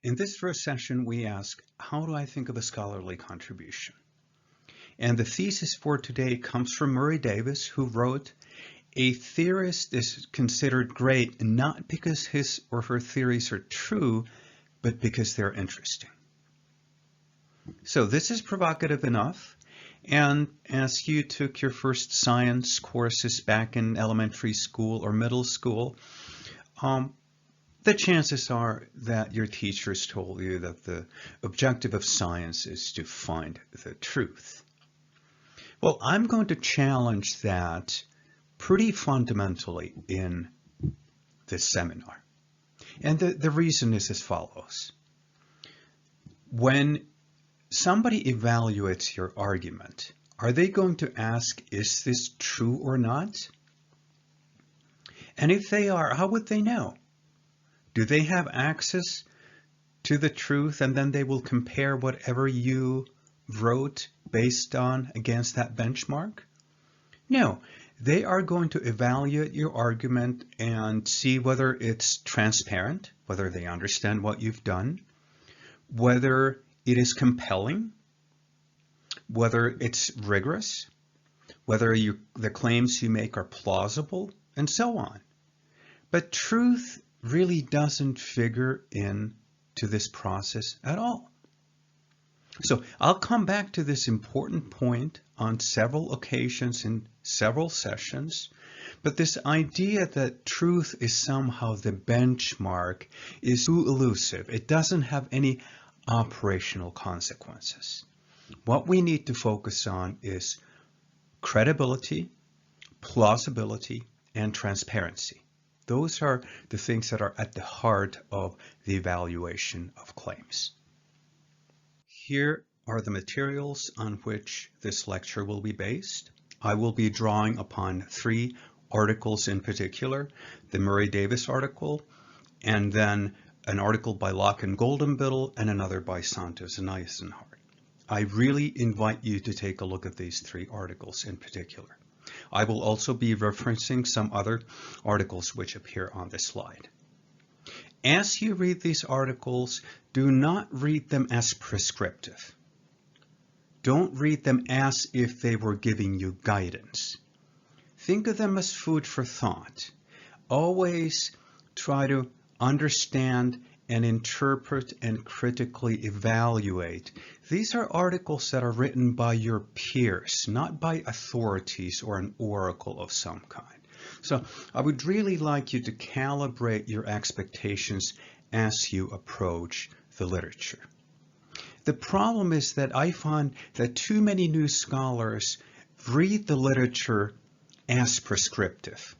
In this first session, we ask, how do I think of a scholarly contribution? And the thesis for today comes from Murray Davis, who wrote, a theorist is considered great not because his or her theories are true, but because they're interesting. So this is provocative enough. And as you took your first science courses back in elementary school or middle school, the chances are that your teachers told you that the objective of science is to find the truth. Well, I'm going to challenge that pretty fundamentally in this seminar. And the reason is as follows. When somebody evaluates your argument, are they going to ask, is this true or not? And if they are, how would they know? Do they have access to the truth and then they will compare whatever you wrote based on against that benchmark? No, they are going to evaluate your argument and see whether it's transparent, whether they understand what you've done, whether it is compelling, whether it's rigorous, whether the claims you make are plausible, and so on. But truth really doesn't figure into this process at all. So I'll come back to this important point on several occasions in several sessions, but this idea that truth is somehow the benchmark is too elusive. It doesn't have any operational consequences. What we need to focus on is credibility, plausibility, and transparency. Those are the things that are at the heart of the evaluation of claims. Here are the materials on which this lecture will be based. I will be drawing upon 3 articles in particular, the Murray Davis article, and then an article by Locke and Golden-Biddle, and another by Santos and Eisenhardt. I really invite you to take a look at these 3 articles in particular. I will also be referencing some other articles which appear on this slide. As you read these articles, do not read them as prescriptive. Don't read them as if they were giving you guidance. Think of them as food for thought. Always try to understand and interpret and critically evaluate. These are articles that are written by your peers, not by authorities or an oracle of some kind. So I would really like you to calibrate your expectations as you approach the literature. The problem is that I find that too many new scholars read the literature as prescriptive.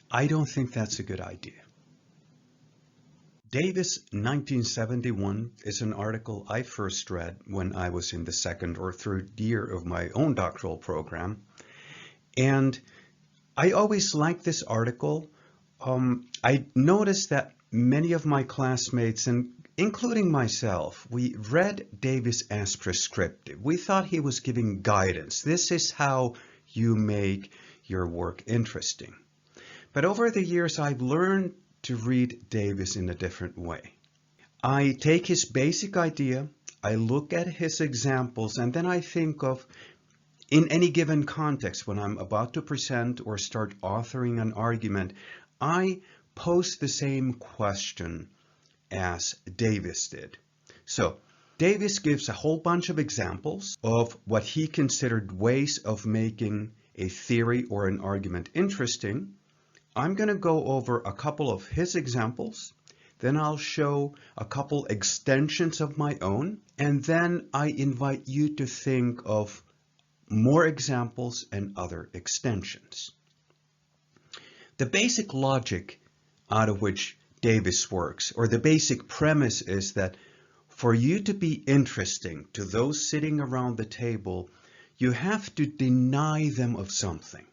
I don't think that's a good idea. Davis 1971 is an article I first read when I was in the 2nd or 3rd year of my own doctoral program. And I always liked this article. I noticed that many of my classmates, and including myself, we read Davis as prescriptive. We thought he was giving guidance. This is how you make your work interesting. But over the years, I've learned to read Davis in a different way. I take his basic idea, I look at his examples, and then I think of, in any given context, when I'm about to present or start authoring an argument, I pose the same question as Davis did. So Davis gives a whole bunch of examples of what he considered ways of making a theory or an argument interesting. I'm going to go over a couple of his examples, then I'll show a couple extensions of my own, and then I invite you to think of more examples and other extensions. The basic logic out of which Davis works, or the basic premise, is that for you to be interesting to those sitting around the table, you have to deny them of something.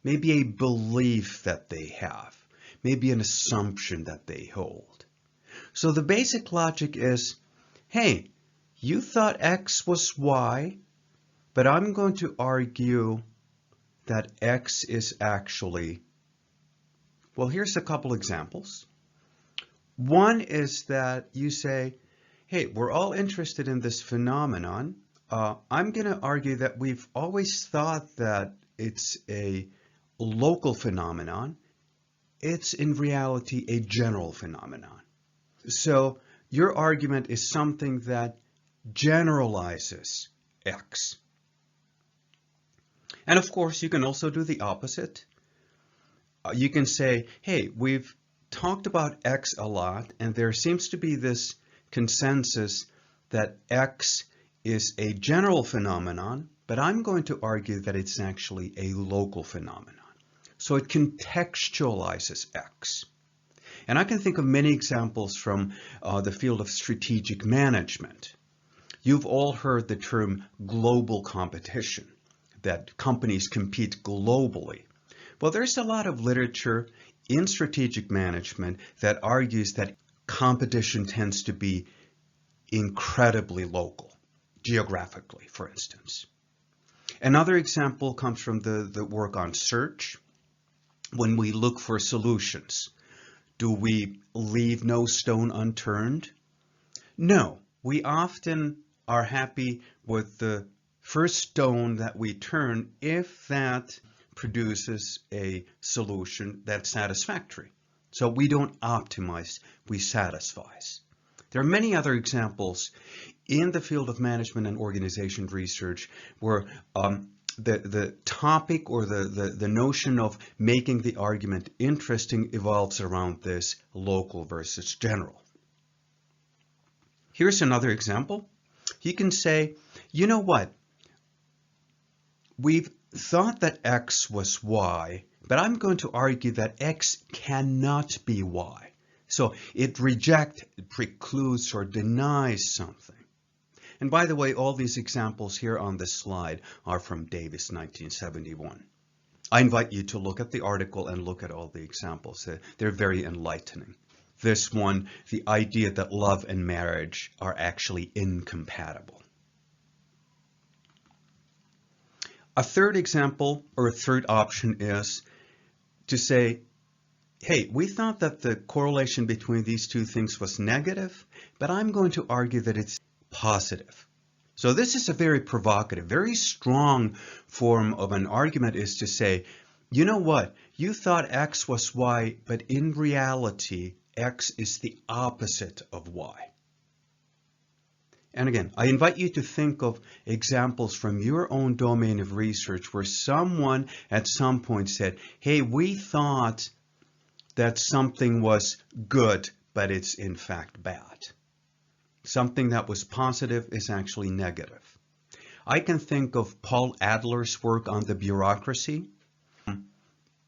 Maybe a belief that they have, maybe an assumption that they hold. So the basic logic is, hey, you thought X was Y, but I'm going to argue that X is actually, well, here's a couple examples. One is that you say, hey, we're all interested in this phenomenon. I'm going to argue that we've always thought that it's a local phenomenon. It's in reality a general phenomenon. So your argument is something that generalizes X. And of course, you can also do the opposite. You can say, hey, we've talked about X a lot, and there seems to be this consensus that X is a general phenomenon, but I'm going to argue that it's actually a local phenomenon. So it contextualizes X. And I can think of many examples from the field of strategic management. You've all heard the term global competition, that companies compete globally. Well, there's a lot of literature in strategic management that argues that competition tends to be incredibly local, geographically, for instance. Another example comes from the work on search. When we look for solutions, do we leave no stone unturned? No, we often are happy with the first stone that we turn if that produces a solution that's satisfactory. So we don't optimize, we satisfy. There are many other examples in the field of management and organization research where the topic or the notion of making the argument interesting evolves around this local versus general. Here's another example. You can say, you know what? We've thought that X was Y, but I'm going to argue that X cannot be Y. So it rejects, precludes, or denies something. And by the way, all these examples here on this slide are from Davis, 1971. I invite you to look at the article and look at all the examples. They're very enlightening. This one, the idea that love and marriage are actually incompatible. A third example, or a third option, is to say, hey, we thought that the correlation between these two things was negative, but I'm going to argue that it's positive. So this is a very provocative, very strong form of an argument, is to say, you know what, you thought X was Y, but in reality, X is the opposite of Y. And again, I invite you to think of examples from your own domain of research where someone at some point said, hey, we thought that something was good, but it's in fact bad. Something that was positive is actually negative. I can think of Paul Adler's work on the bureaucracy,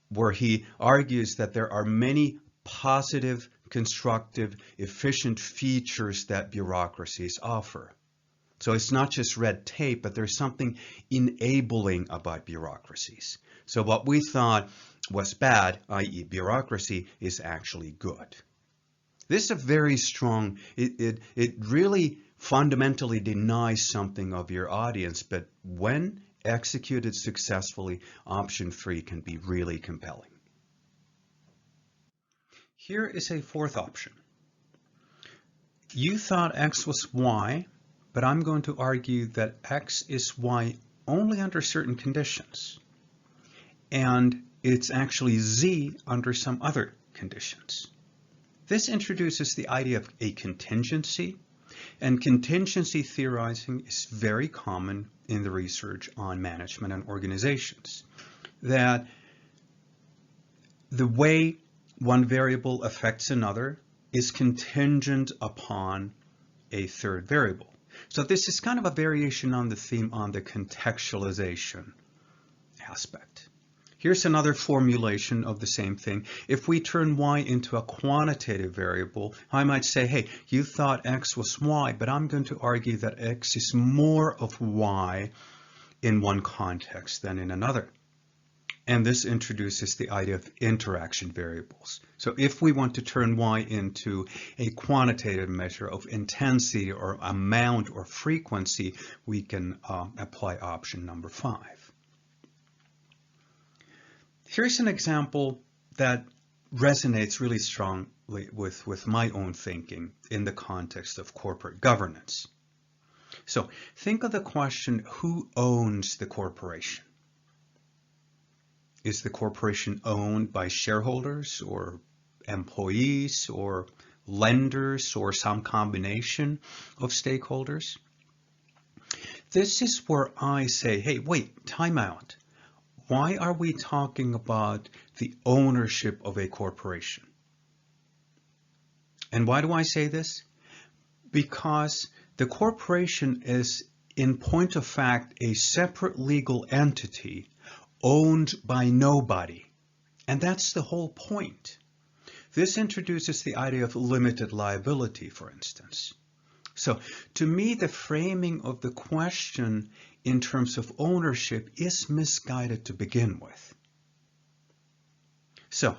where he argues that there are many positive, constructive, efficient features that bureaucracies offer. So it's not just red tape, but there's something enabling about bureaucracies. So what we thought was bad, i.e. bureaucracy, is actually good. This is a very strong, it really fundamentally denies something of your audience, but when executed successfully, option 3 can be really compelling. Here is a fourth option. You thought X was Y, but I'm going to argue that X is Y only under certain conditions. And it's actually Z under some other conditions. This introduces the idea of a contingency, and contingency theorizing is very common in the research on management and organizations. That the way one variable affects another is contingent upon a third variable. So this is kind of a variation on the theme on the contextualization aspect. Here's another formulation of the same thing. If we turn Y into a quantitative variable, I might say, hey, you thought X was Y, but I'm going to argue that X is more of Y in one context than in another. And this introduces the idea of interaction variables. So if we want to turn Y into a quantitative measure of intensity or amount or frequency, we can apply option number 5. Here's an example that resonates really strongly with my own thinking in the context of corporate governance. So think of the question, who owns the corporation? Is the corporation owned by shareholders or employees or lenders or some combination of stakeholders? This is where I say, hey, wait, time out. Why are we talking about the ownership of a corporation? And why do I say this? Because the corporation is, in point of fact, a separate legal entity owned by nobody. And that's the whole point. This introduces the idea of limited liability, for instance. So, to me, the framing of the question in terms of ownership is misguided to begin with. So,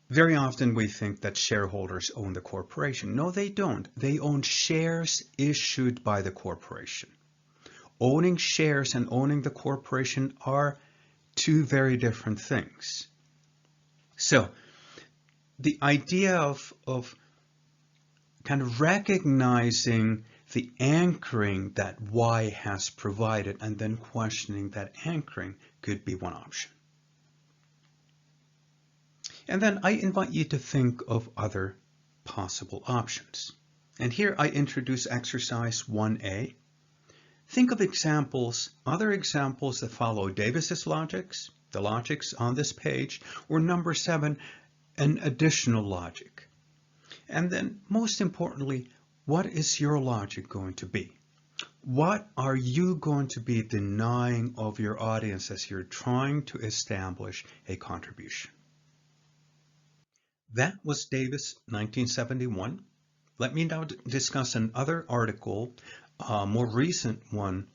very often we think that shareholders own the corporation. No, they don't. They own shares issued by the corporation. Owning shares and owning the corporation are two very different things. So, the idea of kind of recognizing the anchoring that Y has provided and then questioning that anchoring could be one option. And then I invite you to think of other possible options. And here I introduce exercise 1A. Think of examples, other examples that follow Davis's logics, the logics on this page, or number 7, an additional logic. And then, most importantly, what is your logic going to be? What are you going to be denying of your audience as you're trying to establish a contribution? That was Davis, 1971. Let me now discuss another article, a more recent one,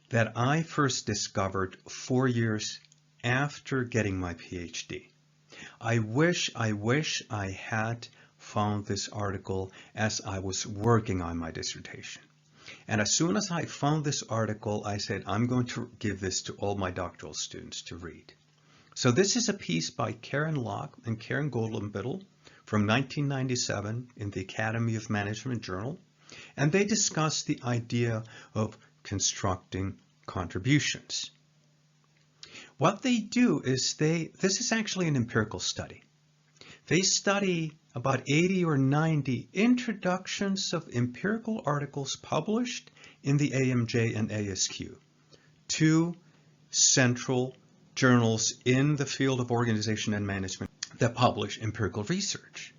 that I first discovered 4 years after getting my PhD. I wish I had found this article as I was working on my dissertation. And as soon as I found this article, I said, I'm going to give this to all my doctoral students to read. So this is a piece by Karen Locke and Karen Golden-Biddle from 1997 in the Academy of Management Journal. And they discuss the idea of constructing contributions. What they do is this is actually an empirical study. They study about 80 or 90 introductions of empirical articles published in the AMJ and ASQ, two central journals in the field of organization and management that publish empirical research.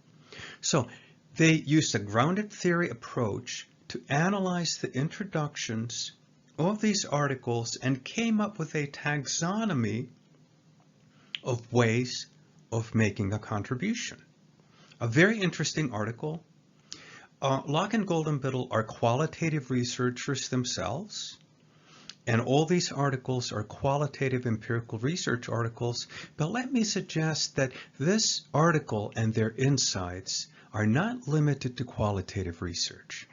So they used a grounded theory approach to analyze the introductions of these articles and came up with a taxonomy of ways of making a contribution. A very interesting article. Locke and Golden-Biddle are qualitative researchers themselves, and all these articles are qualitative empirical research articles, but let me suggest that this article and their insights are not limited to qualitative research.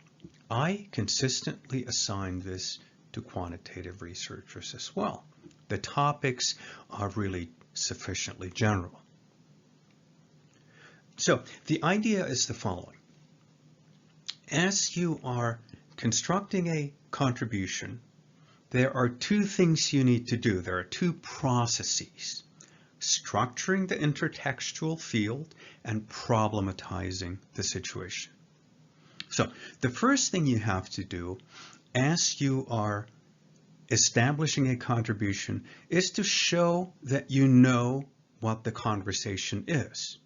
I consistently assign this to quantitative researchers as well. The topics are really sufficiently general. So the idea is the following. As you are constructing a contribution, there are two things you need to do. There are two processes: structuring the intertextual field and problematizing the situation. So the first thing you have to do as you are establishing a contribution is to show that you know what the conversation is.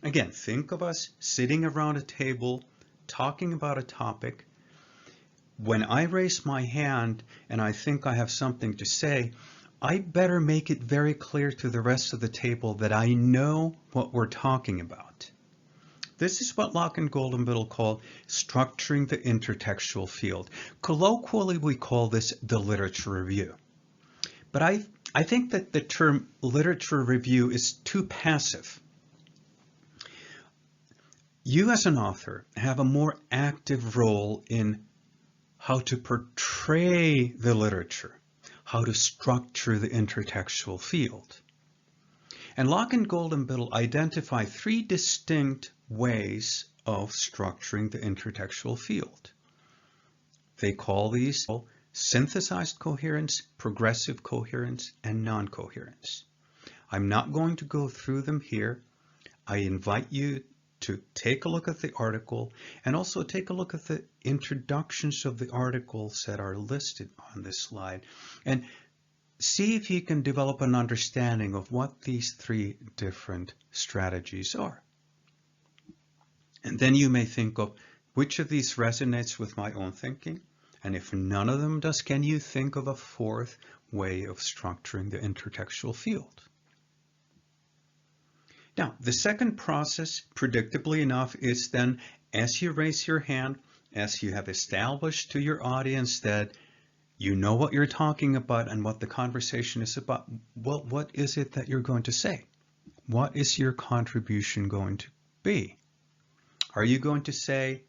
Again, think of us sitting around a table talking about a topic. When I raise my hand and I think I have something to say, I better make it very clear to the rest of the table that I know what we're talking about. This is what Locke and Golden-Biddle call structuring the intertextual field. Colloquially, we call this the literature review. But I think that the term literature review is too passive. You as an author have a more active role in how to portray the literature, how to structure the intertextual field. And Locke and Golden-Biddle identify three distinct ways of structuring the intertextual field. They call these synthesized coherence, progressive coherence, and non-coherence. I'm not going to go through them here. I invite you to take a look at the article and also take a look at the introductions of the articles that are listed on this slide and see if you can develop an understanding of what these three different strategies are. And then you may think of which of these resonates with my own thinking, and if none of them does, can you think of a fourth way of structuring the intertextual field? Now, the second process, predictably enough, is then as you raise your hand, as you have established to your audience that you know what you're talking about and what the conversation is about, well, what is it that you're going to say? What is your contribution going to be? Are you going to say,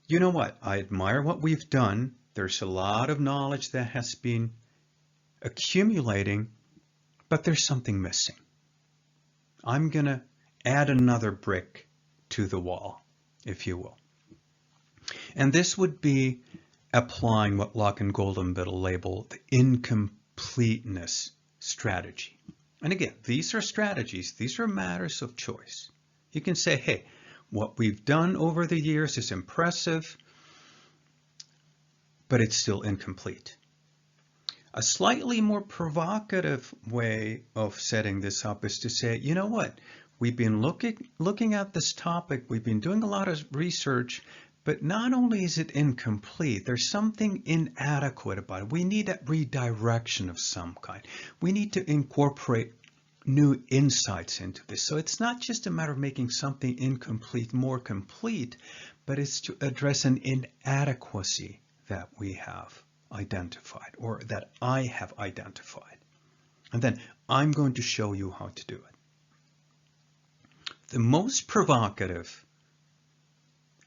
you know what, I admire what we've done. There's a lot of knowledge that has been accumulating, but there's something missing. I'm going to add another brick to the wall, if you will. And this would be applying what Locke and Golden-Biddle label the incompleteness strategy. And again, these are strategies. These are matters of choice. You can say, hey, what we've done over the years is impressive, but it's still incomplete. A slightly more provocative way of setting this up is to say, you know what, we've been looking at this topic, we've been doing a lot of research, but not only is it incomplete, there's something inadequate about it. We need a redirection of some kind. We need to incorporate new insights into this. So it's not just a matter of making something incomplete more complete, but it's to address an inadequacy that we have identified, or that I have identified. And then I'm going to show you how to do it. The most provocative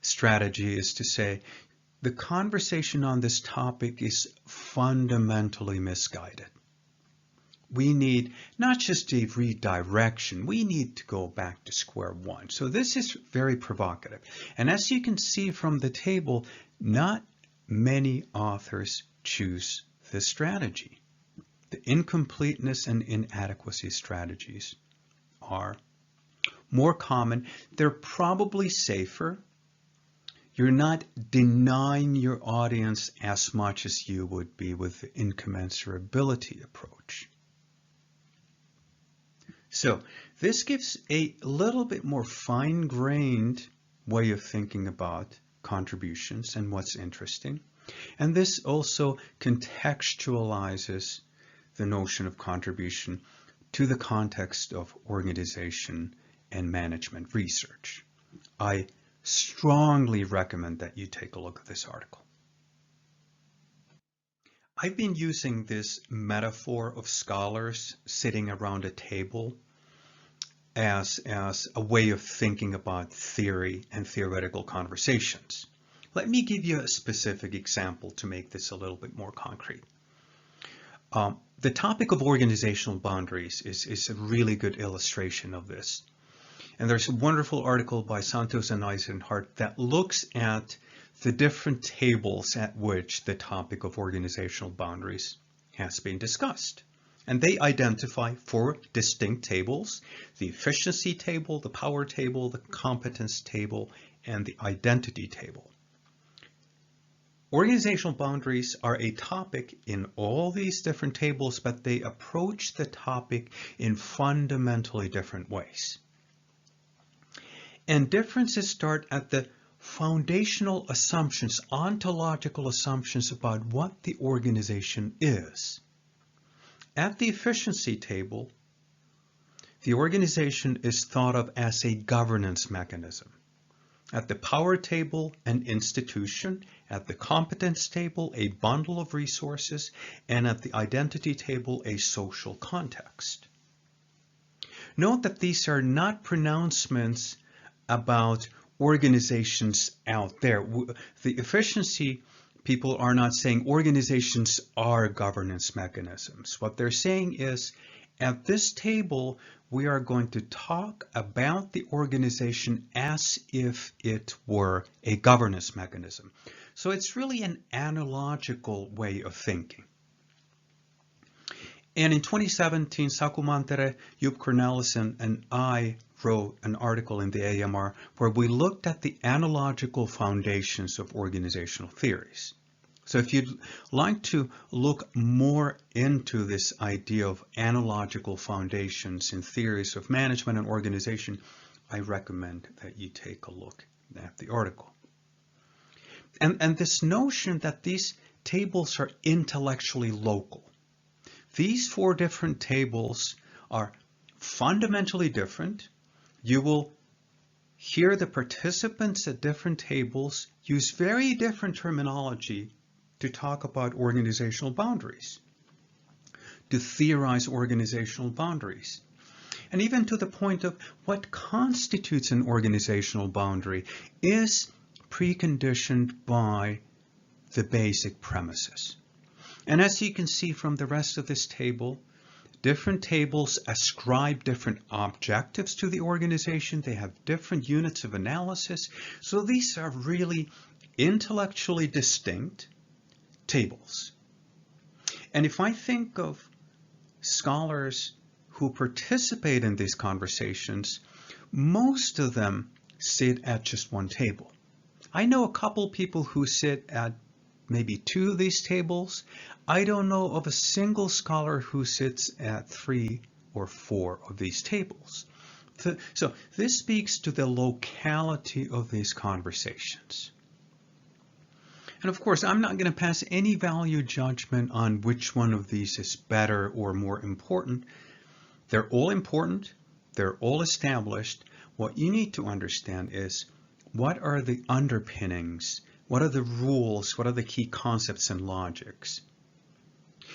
strategy is to say, the conversation on this topic is fundamentally misguided. We need not just a redirection, we need to go back to square one. So this is very provocative. And as you can see from the table, not many authors choose this strategy. The incompleteness and inadequacy strategies are more common. They're probably safer. You're not denying your audience as much as you would be with the incommensurability approach. So this gives a little bit more fine-grained way of thinking about contributions and what's interesting. And this also contextualizes the notion of contribution to the context of organization and management research. I strongly recommend that you take a look at this article. I've been using this metaphor of scholars sitting around a table as a way of thinking about theory and theoretical conversations. Let me give you a specific example to make this a little bit more concrete. The topic of organizational boundaries is a really good illustration of this. And there's a wonderful article by Santos and Eisenhardt that looks at the different tables at which the topic of organizational boundaries has been discussed. And they identify 4 distinct tables: the efficiency table, the power table, the competence table, and the identity table. Organizational boundaries are a topic in all these different tables, but they approach the topic in fundamentally different ways. And differences start at the foundational assumptions, ontological assumptions about what the organization is. At the efficiency table, the organization is thought of as a governance mechanism. At the power table, an institution. At the competence table, a bundle of resources. And at the identity table, a social context. Note that these are not pronouncements about organizations out there. The efficiency people are not saying organizations are governance mechanisms. What they're saying is At this table, we are going to talk about the organization as if it were a governance mechanism. So it's really an analogical way of thinking. And in 2017, Saku Mantere, Jupp Cornelissen, and I wrote an article in the AMR where we looked at the analogical foundations of organizational theories. So if you'd like to look more into this idea of analogical foundations in theories of management and organization, I recommend that you take a look at the article. And this notion that these tables are intellectually local. These 4 different tables are fundamentally different. You will hear the participants at different tables use very different terminology to talk about organizational boundaries, to theorize organizational boundaries, and even to the point of what constitutes an organizational boundary is preconditioned by the basic premises. And as you can see from the rest of this table, different tables ascribe different objectives to the organization. They have different units of analysis. So these are really intellectually distinct tables. And if I think of scholars who participate in these conversations, most of them sit at just one table. I know a couple people who sit at maybe 2 of these tables. I don't know of a single scholar who sits at 3 or 4 of these tables. So this speaks to the locality of these conversations. And of course, I'm not going to pass any value judgment on which one of these is better or more important. They're all important. They're all established. What you need to understand is what are the underpinnings? What are the rules? What are the key concepts and logics?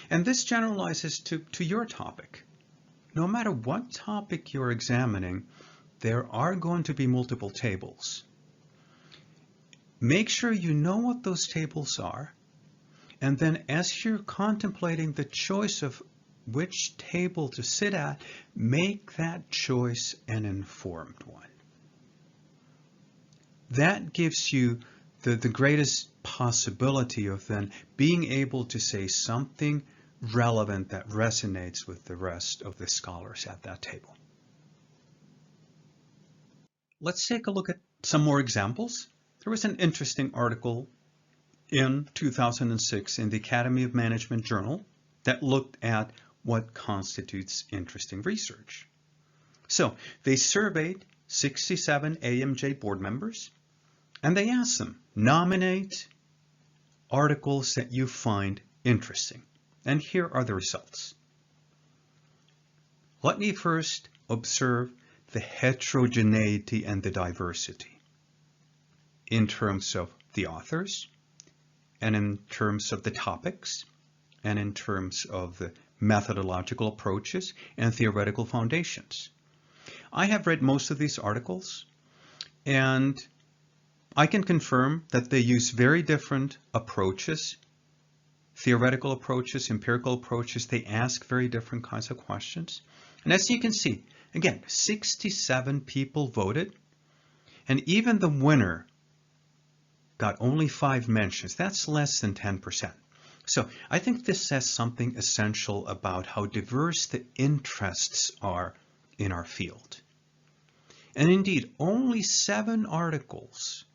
And this generalizes to your topic. No matter what topic you're examining, there are going to be multiple tables. Make sure you know what those tables are, and then as you're contemplating the choice of which table to sit at, make that choice an informed one. That gives you the greatest possibility of then being able to say something relevant that resonates with the rest of the scholars at that table. Let's take a look at some more examples. There was an interesting article in 2006 in the Academy of Management Journal that looked at what constitutes interesting research. So they surveyed 67 AMJ board members, and they asked them, nominate articles that you find interesting. And here are the results. Let me first observe the heterogeneity and the diversity in terms of the authors, and in terms of the topics, and in terms of the methodological approaches and theoretical foundations. I have read most of these articles, and I can confirm that they use very different approaches, theoretical approaches, empirical approaches. They ask very different kinds of questions. And as you can see, again, 67 people voted, and even the winner got only 5 mentions. That's less than 10%. So I think this says something essential about how diverse the interests are in our field. And indeed, only 7 articles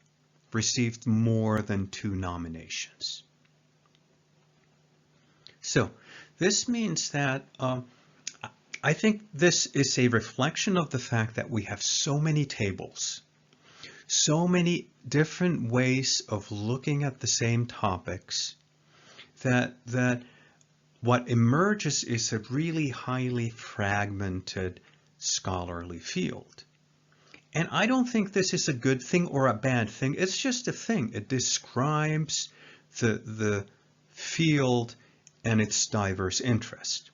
received more than 2 nominations. So this means that I think this is a reflection of the fact that we have so many tables, so many different ways of looking at the same topics, that what emerges is a really highly fragmented scholarly field. And I don't think this is a good thing or a bad thing. It's just a thing. It describes the field and its diverse interest.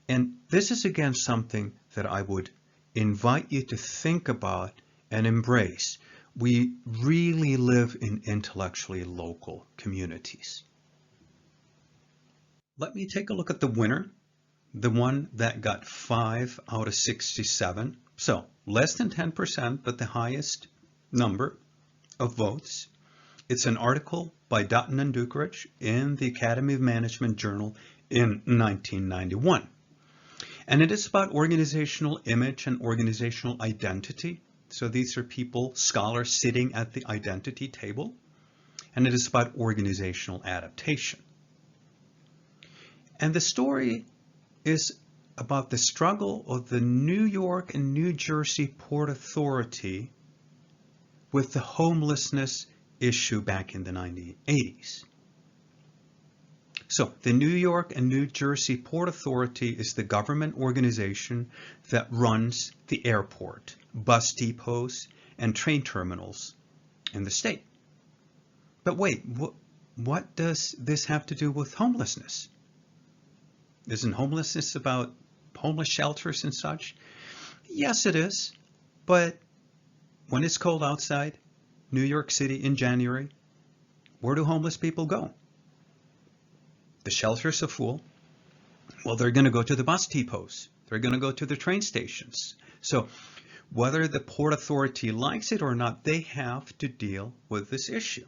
And this is again something that I would invite you to think about and embrace. We really live in intellectually local communities. Let me take a look at the winner. the one that got 5 out of 67, so less than 10%, but the highest number of votes. It's an article by Dutton and Dukerich in the Academy of Management Journal in 1991. And it is about organizational image and organizational identity. So these are people, scholars, sitting at the identity table. And it is about organizational adaptation. And the story is about the struggle of the New York and New Jersey Port Authority with the homelessness issue back in the 1980s. So the New York and New Jersey Port Authority is the government organization that runs the airport, bus depots, and train terminals in the state. But wait, what does this have to do with homelessness? Isn't homelessness about homeless shelters and such? Yes, it is. But when it's cold outside, New York City in January, where do homeless people go? The shelters are full. Well, they're going to go to the bus depots. They're going to go to the train stations. So whether the Port Authority likes it or not, they have to deal with this issue.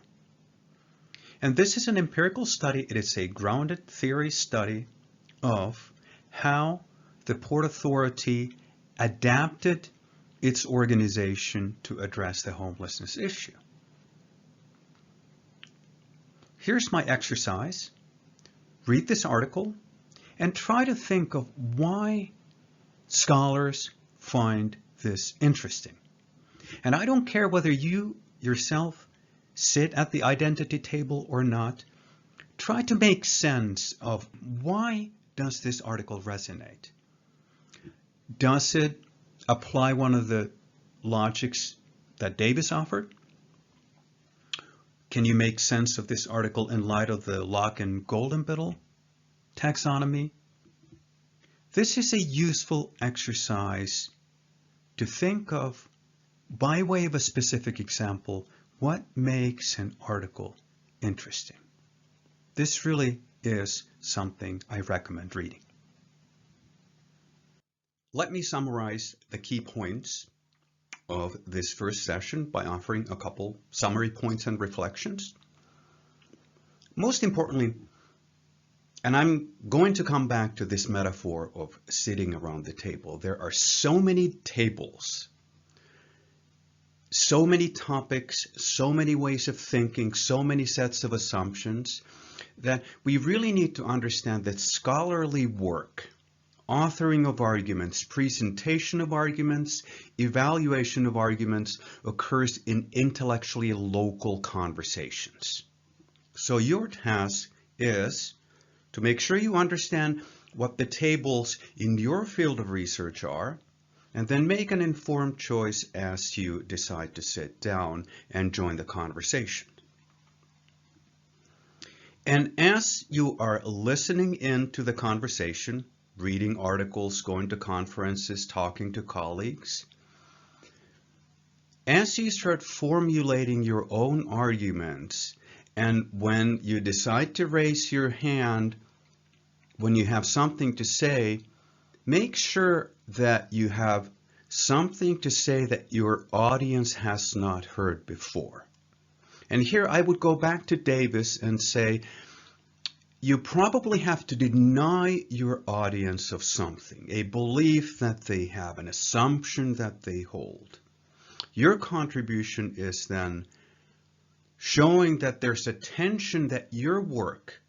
And this is an empirical study. It is a grounded theory study of how the Port Authority adapted its organization to address the homelessness issue. Here's my exercise. Read this article and try to think of why scholars find this interesting. And I don't care whether you yourself sit at the identity table or not. Try to make sense of why does this article resonate? Does it apply one of the logics that Davis offered? Can you make sense of this article in light of the Locke and Golden-Biddle taxonomy? This is a useful exercise to think of, by way of a specific example, what makes an article interesting. This really is something I recommend reading. Let me summarize the key points of this first session by offering a couple summary points and reflections. Most importantly, and I'm going to come back to this metaphor of sitting around the table. There are so many tables, so many topics, so many ways of thinking, so many sets of assumptions that we really need to understand that scholarly work, authoring of arguments, presentation of arguments, evaluation of arguments occurs in intellectually local conversations. So your task is to make sure you understand what the tables in your field of research are, and then make an informed choice as you decide to sit down and join the conversation. And as you are listening in to the conversation, reading articles, going to conferences, talking to colleagues, as you start formulating your own arguments, and when you decide to raise your hand, when you have something to say, make sure that you have something to say that your audience has not heard before. And here I would go back to Davis and say, you probably have to deny your audience of something, a belief that they have, an assumption that they hold. Your contribution is then showing that there's a tension that your work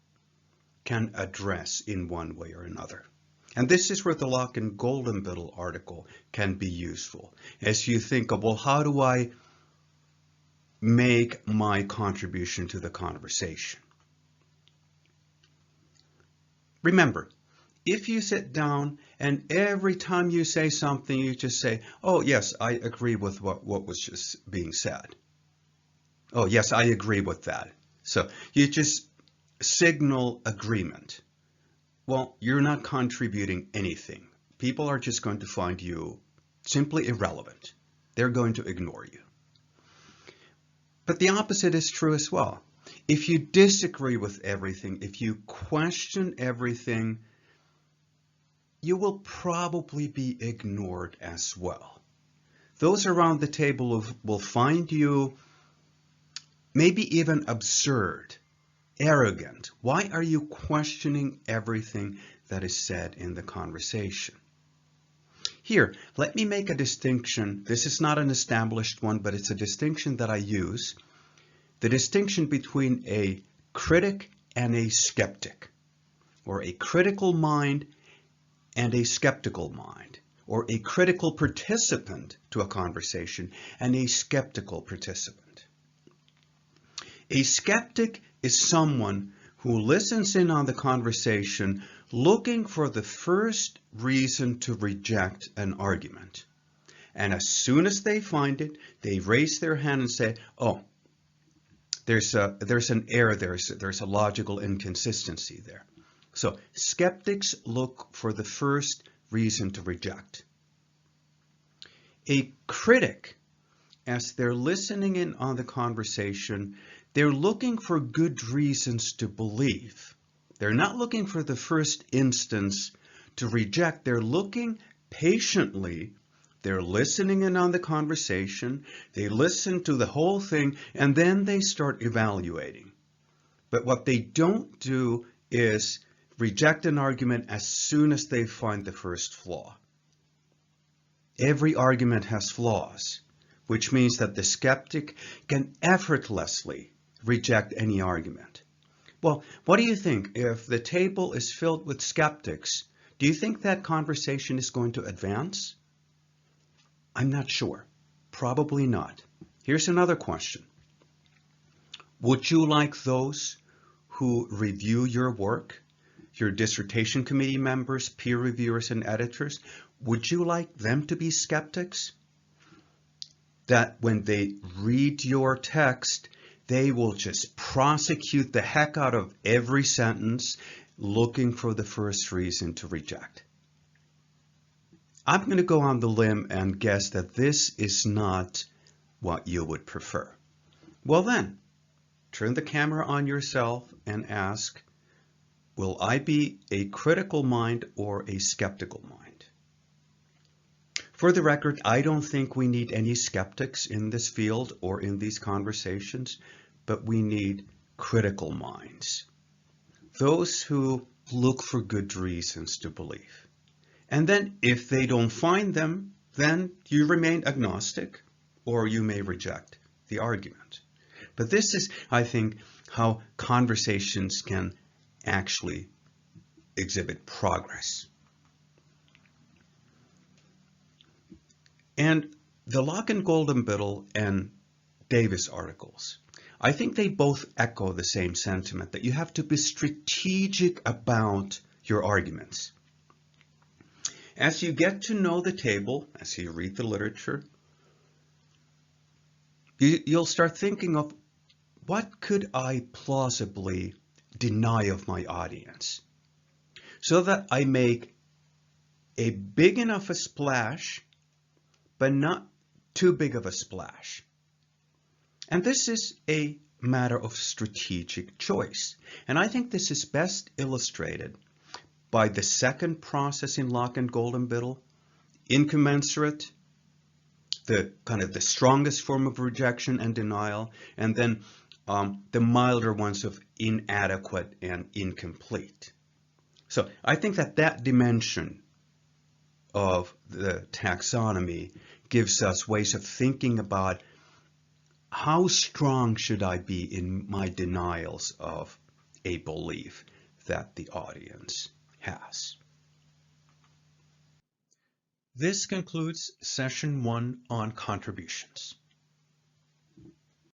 can address in one way or another. And this is where the Locke and Golden-Biddle article can be useful. As you think of, well, how do I make my contribution to the conversation? Remember, if you sit down and every time you say something, you just say, oh, yes, I agree with what was just being said. Oh, yes, I agree with that. So you just signal agreement. Well, you're not contributing anything. People are just going to find you simply irrelevant. They're going to ignore you. But the opposite is true as well. If you disagree with everything, if you question everything, you will probably be ignored as well. Those around the table will find you maybe even absurd, arrogant. Why are you questioning everything that is said in the conversation? Here, let me make a distinction. This is not an established one, but it's a distinction that I use. The distinction between a critic and a skeptic, or a critical mind and a skeptical mind, or a critical participant to a conversation and a skeptical participant. A skeptic is someone who listens in on the conversation looking for the first reason to reject an argument. And as soon as they find it, they raise their hand and say, oh, there's an error, there's a logical inconsistency there. So skeptics look for the first reason to reject. A critic, as they're listening in on the conversation, they're looking for good reasons to believe. They're not looking for the first instance to reject. They're looking patiently. They're listening in on the conversation. They listen to the whole thing, and then they start evaluating. But what they don't do is reject an argument as soon as they find the first flaw. Every argument has flaws, which means that the skeptic can effortlessly reject any argument. Well, what do you think? If the table is filled with skeptics, do you think that conversation is going to advance? I'm not sure. Probably not. Here's another question. Would you like those who review your work, your dissertation committee members, peer reviewers, and editors, would you like them to be skeptics? That when they read your text, they will just prosecute the heck out of every sentence, looking for the first reason to reject. I'm going to go on the limb and guess that this is not what you would prefer. Well then, turn the camera on yourself and ask, will I be a critical mind or a skeptical mind? For the record, I don't think we need any skeptics in this field or in these conversations, but we need critical minds. Those who look for good reasons to believe. And then if they don't find them, then you remain agnostic or you may reject the argument. But this is, I think, how conversations can actually exhibit progress. And the Locke and Golden-Biddle and Davis articles, I think they both echo the same sentiment, that you have to be strategic about your arguments. As you get to know the table, as you read the literature, you'll start thinking of, what could I plausibly deny of my audience so that I make a big enough a splash, but not too big of a splash. And this is a matter of strategic choice. And I think this is best illustrated by the second process in Locke and Golden-Biddle, incommensurate, the kind of the strongest form of rejection and denial, and then the milder ones of inadequate and incomplete. So I think that that dimension of the taxonomy gives us ways of thinking about how strong should I be in my denials of a belief that the audience has. This concludes session 1 on contributions.